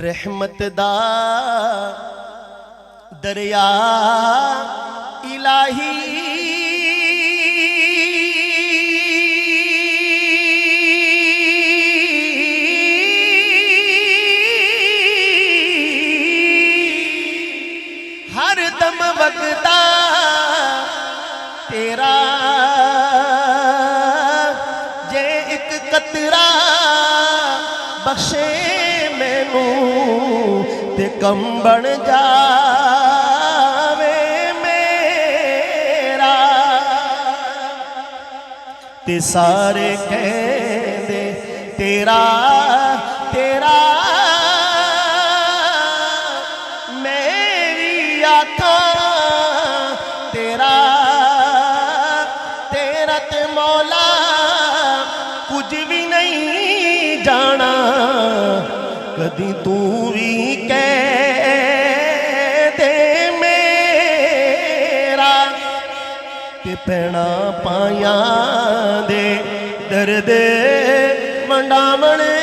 रहमत दा दरिया इलाही हर दम वगदा तेरा जे एक कतरा बख्शे मैनू ते कम बन जावे मेरा ते सारे कहंदे तेरा तेरा मेरी आँखां तेरा तेरा ते मौला कुछ भी नहीं जाना कदी तू भी कह दे मेरा ते पैना पाया दे दर्द मंडावणे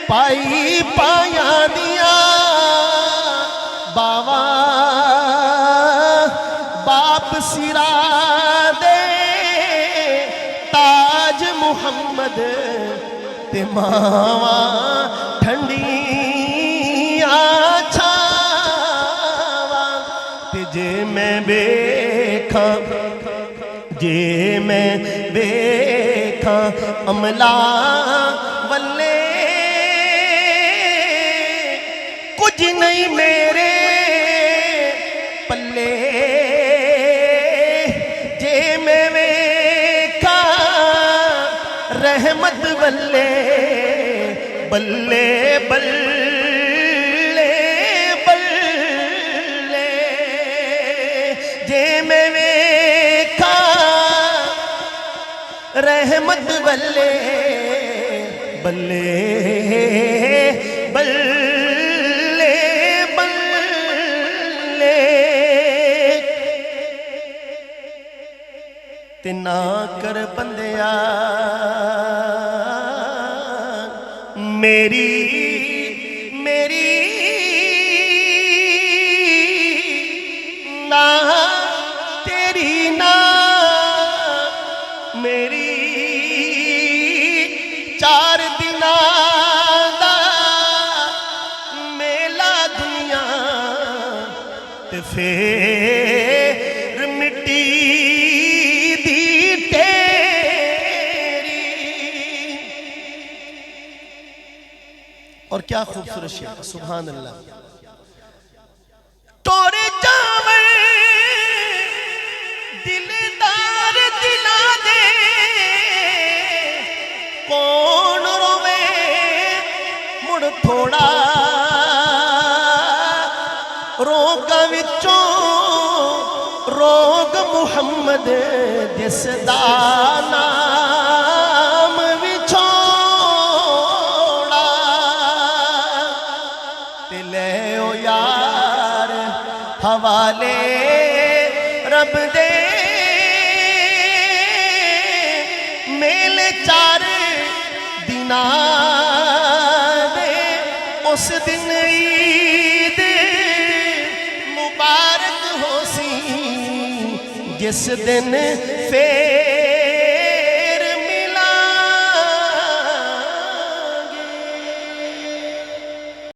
पाई पाया दिया बावा बाप सिरा दे ताज मुहम्मद ते मावा ठंडिया छावा ते जे मैं वेखा जे मैं वेखा अमला वल्ले कुछ नहीं मेरे पल्ले जे मैं वेखा रहमत बल्ले बल्ले बल्ले बल्ले जे मैं वेखा रहमत बल्ले बल्ले बल्ले बल्ले ते ना कर बंदिया मेरी मेरी ना तेरी ना मेरी चार दिना दा मेला दुनिया ते फिर मिट्टी दी तेरी। और क्या खूबसूरत शेर, सुभान अल्लाह। तोरे जावे दिलदार दिला दे कौन रोवे मुड़ थोड़ा रोग विचों रोग मुहम्मद जिस दा नाम विछोड़ा ते ले ओ यार हवाले रब दे मेले चार दिना दे उस दिन ईद मुबारक हो सी जिस दिन फे